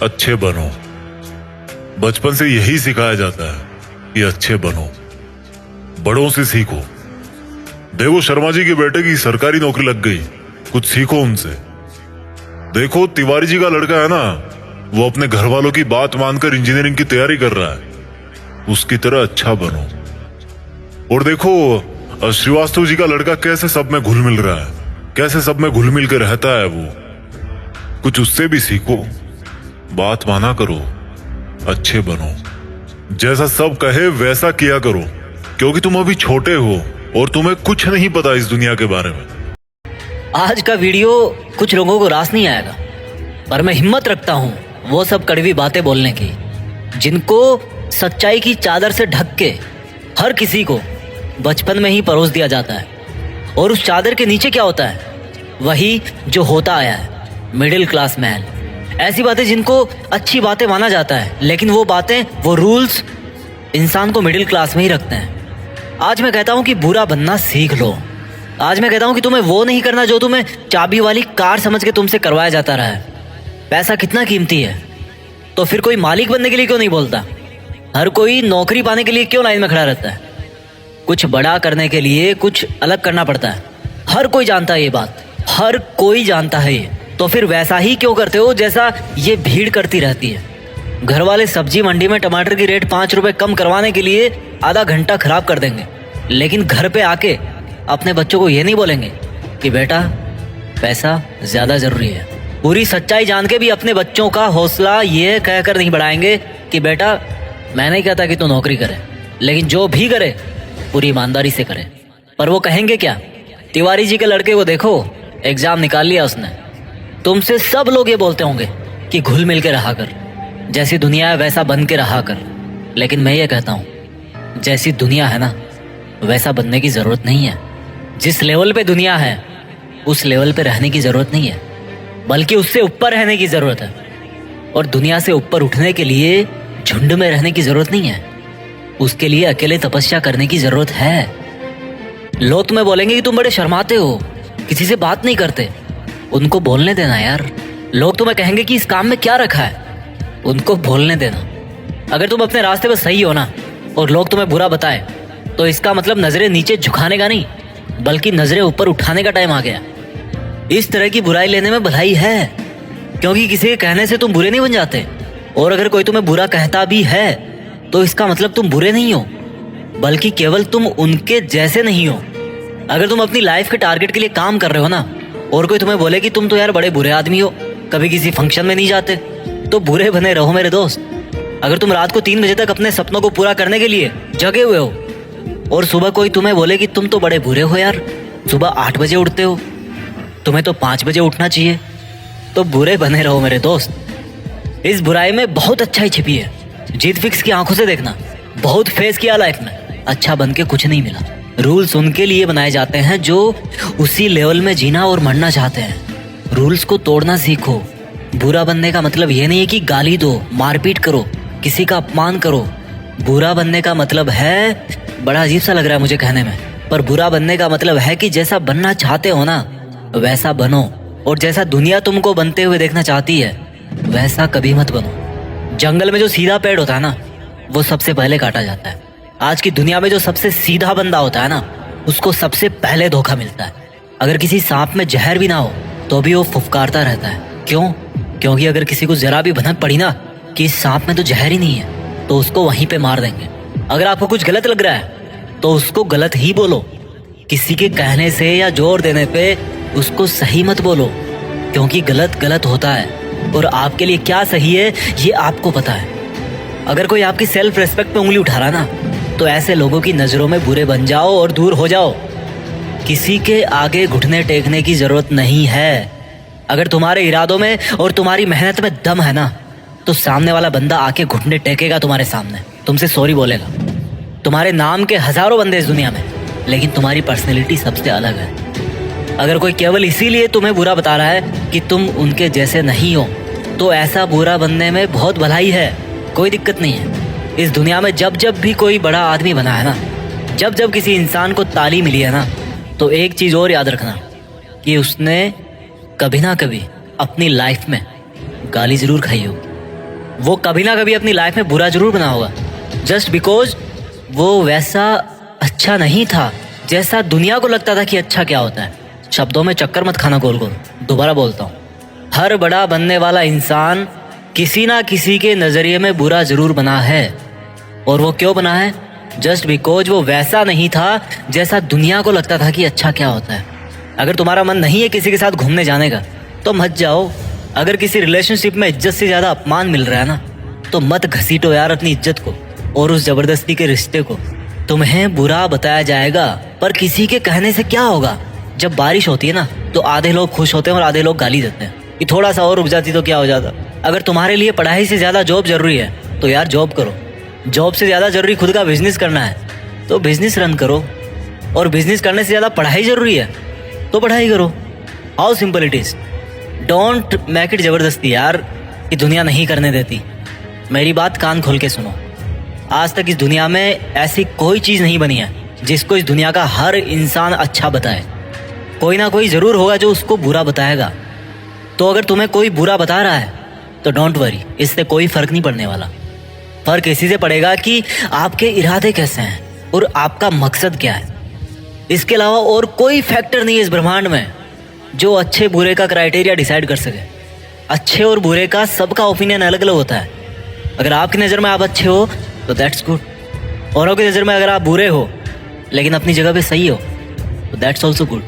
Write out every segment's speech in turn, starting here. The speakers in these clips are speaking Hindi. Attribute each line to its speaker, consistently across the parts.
Speaker 1: अच्छे बनो। बचपन से यही सिखाया जाता है कि अच्छे बनो, बड़ों से सीखो। देखो शर्मा जी के बेटे की सरकारी नौकरी लग गई, कुछ सीखो उनसे। देखो तिवारी जी का लड़का है ना, वो अपने घर वालों की बात मानकर इंजीनियरिंग की तैयारी कर रहा है, उसकी तरह अच्छा बनो। और देखो श्रीवास्तव जी का लड़का कैसे सब में घुल मिल रहा है, कैसे सब में घुल मिल के रहता है वो, कुछ उससे भी सीखो। बात माना करो, अच्छे बनो, जैसा सब कहे वैसा किया करो, क्योंकि तुम अभी छोटे हो और तुम्हें कुछ नहीं पता इस दुनिया के बारे में।
Speaker 2: आज का वीडियो कुछ लोगों को रास नहीं आएगा, पर मैं हिम्मत रखता हूँ वो सब कड़वी बातें बोलने की, जिनको सच्चाई की चादर से ढक के हर किसी को बचपन में ही परोस दिया जाता है। और उस चादर के नीचे क्या होता है? वही जो होता आया है, मिडिल क्लास मैन। ऐसी बातें जिनको अच्छी बातें माना जाता है, लेकिन वो बातें, वो रूल्स इंसान को मिडिल क्लास में ही रखते हैं। आज मैं कहता हूँ कि बुरा बनना सीख लो। आज मैं कहता हूँ कि तुम्हें वो नहीं करना जो तुम्हें चाबी वाली कार समझ के तुमसे करवाया जाता रहा है। पैसा कितना कीमती है, तो फिर कोई मालिक बनने के लिए क्यों नहीं बोलता? हर कोई नौकरी पाने के लिए क्यों लाइन में खड़ा रहता है? कुछ बड़ा करने के लिए कुछ अलग करना पड़ता है। हर कोई जानता है ये बात, हर कोई जानता है ये। तो फिर वैसा ही क्यों करते हो जैसा ये भीड़ करती रहती है? घर वाले सब्जी मंडी में टमाटर की रेट 5 रुपए कम करवाने के लिए आधा घंटा खराब कर देंगे, लेकिन घर पे आके अपने बच्चों को ये नहीं बोलेंगे कि बेटा पैसा ज्यादा जरूरी है। पूरी सच्चाई जान के भी अपने बच्चों का हौसला ये कहकर नहीं बढ़ाएंगे कि बेटा मैं नहीं कहता कि तू नौकरी करे, लेकिन जो भी करे पूरी ईमानदारी से करे। पर वो कहेंगे क्या? तिवारी जी के लड़के को देखो, एग्जाम निकाल लिया उसने। तुमसे सब लोग ये बोलते होंगे कि घुल मिल के रहा कर, जैसी दुनिया है वैसा बन के रहा कर। लेकिन मैं ये कहता हूँ जैसी दुनिया है ना, वैसा बनने की जरूरत नहीं है। जिस लेवल पे दुनिया है उस लेवल पे रहने की जरूरत नहीं है, बल्कि उससे ऊपर रहने की जरूरत है। और दुनिया से ऊपर उठने के लिए झुंड में रहने की जरूरत नहीं है, उसके लिए अकेले तपस्या करने की जरूरत है। लोग तुम्हें बोलेंगे कि तुम बड़े शर्माते हो, किसी से बात नहीं करते। उनको बोलने देना यार। लोग तुम्हें कहेंगे कि इस काम में क्या रखा है, उनको बोलने देना। अगर तुम अपने रास्ते पर सही हो ना और लोग तुम्हें बुरा बताए, तो इसका मतलब नजरें नीचे झुकाने का नहीं, बल्कि नजरें ऊपर उठाने का टाइम आ गया। इस तरह की बुराई लेने में भलाई है, क्योंकि किसी के कहने से तुम बुरे नहीं बन जाते। और अगर कोई तुम्हें बुरा कहता भी है तो इसका मतलब तुम बुरे नहीं हो, बल्कि केवल तुम उनके जैसे नहीं हो। अगर तुम अपनी लाइफ के टारगेट के लिए काम कर रहे हो ना, और कोई तुम्हें बोले कि तुम तो यार बड़े बुरे आदमी हो, कभी किसी फंक्शन में नहीं जाते, तो बुरे बने रहो मेरे दोस्त। अगर तुम रात को 3 बजे तक अपने सपनों को पूरा करने के लिए जगे हुए हो, और सुबह कोई तुम्हें बोले कि तुम तो बड़े बुरे हो यार, सुबह 8 बजे उठते हो, तुम्हें तो 5 बजे उठना चाहिए, तो बुरे बने रहो मेरे दोस्त। इस बुराई में बहुत अच्छाई छिपी है। जीत फिक्स की आंखों से देखना। बहुत फेस किया लाइफ में, अच्छा बन के कुछ नहीं मिला। रूल्स उनके लिए बनाए जाते हैं जो उसी लेवल में जीना और मरना चाहते हैं। रूल्स को तोड़ना सीखो। बुरा बनने का मतलब ये नहीं है कि गाली दो, मारपीट करो, किसी का अपमान करो। बुरा बनने का मतलब है, बड़ा अजीब सा लग रहा है मुझे कहने में, पर बुरा बनने का मतलब है कि जैसा बनना चाहते हो ना वैसा बनो, और जैसा दुनिया तुमको बनते हुए देखना चाहती है वैसा कभी मत बनो। जंगल में जो सीधा पेड़ होता है ना, वो सबसे पहले काटा जाता है। आज की दुनिया में जो सबसे सीधा बंदा होता है ना, उसको सबसे पहले धोखा मिलता है। अगर किसी सांप में जहर भी ना हो तो भी वो फुफकारता रहता है। क्यों? क्योंकि अगर किसी को जरा भी भनक पड़ी ना कि इस सांप में तो जहर ही नहीं है, तो उसको वहीं पे मार देंगे। अगर आपको कुछ गलत लग रहा है तो उसको गलत ही बोलो। किसी के कहने से या जोर देने पे उसको सही मत बोलो, क्योंकि गलत गलत होता है और आपके लिए क्या सही है ये आपको पता है। अगर कोई आपकी सेल्फ रेस्पेक्ट पे उंगली उठा रहा ना, तो ऐसे लोगों की नजरों में बुरे बन जाओ और दूर हो जाओ। किसी के आगे घुटने टेकने की जरूरत नहीं है। अगर तुम्हारे इरादों में और तुम्हारी मेहनत में दम है ना, तो सामने वाला बंदा आके घुटने टेकेगा तुम्हारे सामने, तुमसे सॉरी बोलेगा। तुम्हारे नाम के हजारों बंदे इस दुनिया में, लेकिन तुम्हारी पर्सनैलिटी सबसे अलग है। अगर कोई केवल इसीलिए तुम्हें बुरा बता रहा है कि तुम उनके जैसे नहीं हो, तो ऐसा बुरा बनने में बहुत भलाई है, कोई दिक्कत नहीं है। इस दुनिया में जब जब भी कोई बड़ा आदमी बना है ना, जब जब किसी इंसान को ताली मिली है ना, तो एक चीज़ और याद रखना कि उसने कभी ना कभी अपनी लाइफ में गाली ज़रूर खाई होगी। वो कभी ना कभी अपनी लाइफ में बुरा जरूर बना होगा, जस्ट बिकॉज वो वैसा अच्छा नहीं था जैसा दुनिया को लगता था कि अच्छा क्या होता है। शब्दों में चक्कर मत खाना गोल गोल। दोबारा बोलता हूँ, हर बड़ा बनने वाला इंसान किसी ना किसी के नज़रिए में बुरा जरूर बना है। और वो क्यों बना है? जस्ट बिकॉज वो वैसा नहीं था जैसा दुनिया को लगता था कि अच्छा क्या होता है। अगर तुम्हारा मन नहीं है किसी के साथ घूमने जाने का तो मत जाओ। अगर किसी रिलेशनशिप में इज्जत से ज़्यादा अपमान मिल रहा है ना, तो मत घसीटो यार अपनी इज्जत को और उस जबरदस्ती के रिश्ते को। तुम्हें बुरा बताया जाएगा, पर किसी के कहने से क्या होगा। जब बारिश होती है ना, तो आधे लोग खुश होते हैं और आधे लोग गाली देते हैं कि थोड़ा सा और रुक जाती तो क्या हो जाता। अगर तुम्हारे लिए पढ़ाई से ज़्यादा जॉब जरूरी है तो यार जॉब करो। जॉब से ज़्यादा जरूरी खुद का बिजनेस करना है तो बिजनेस रन करो। और बिजनेस करने से ज़्यादा पढ़ाई जरूरी है तो पढ़ाई करो। How simple it is. Don't make it जबरदस्ती यार, कि दुनिया नहीं करने देती। मेरी बात कान खोल के सुनो। आज तक इस दुनिया में ऐसी कोई चीज़ नहीं बनी है जिसको इस दुनिया का हर इंसान अच्छा बताए। कोई ना कोई ज़रूर होगा जो उसको बुरा बताएगा। तो अगर तुम्हें कोई बुरा बता रहा है तो डोंट वरी, इससे कोई फ़र्क नहीं पड़ने वाला। फ़र्क इसी से पड़ेगा कि आपके इरादे कैसे हैं और आपका मकसद क्या है। इसके अलावा और कोई फैक्टर नहीं है इस ब्रह्मांड में जो अच्छे बुरे का क्राइटेरिया डिसाइड कर सके। अच्छे और बुरे का सबका ओपिनियन अलग अलग होता है। अगर आपकी नज़र में आप अच्छे हो तो दैट्स गुड। औरों की नज़र में अगर आप बुरे हो लेकिन अपनी जगह पे सही हो तो दैट्स ऑल्सो गुड।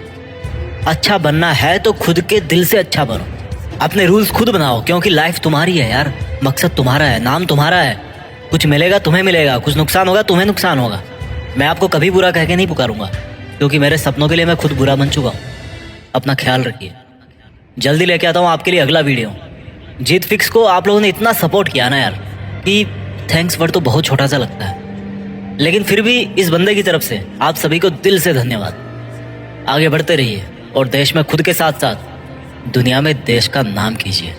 Speaker 2: अच्छा बनना है तो खुद के दिल से अच्छा बनो। अपने रूल्स खुद बनाओ, क्योंकि लाइफ तुम्हारी है यार। मकसद तुम्हारा है, नाम तुम्हारा है। कुछ मिलेगा तुम्हें मिलेगा, कुछ नुकसान होगा तुम्हें नुकसान होगा। मैं आपको कभी बुरा कह के नहीं पुकारूंगा, क्योंकि मेरे सपनों के लिए मैं खुद बुरा बन चुका हूँ। अपना ख्याल रखिए। जल्दी लेके आता हूँ आपके लिए अगला वीडियो। जीत फिक्स को आप लोगों ने इतना सपोर्ट किया ना यार, कि थैंक्स वर्ड तो बहुत छोटा सा लगता है, लेकिन फिर भी इस बंदे की तरफ से आप सभी को दिल से धन्यवाद। आगे बढ़ते रहिए और देश में खुद के साथ साथ दुनिया में देश का नाम कीजिए।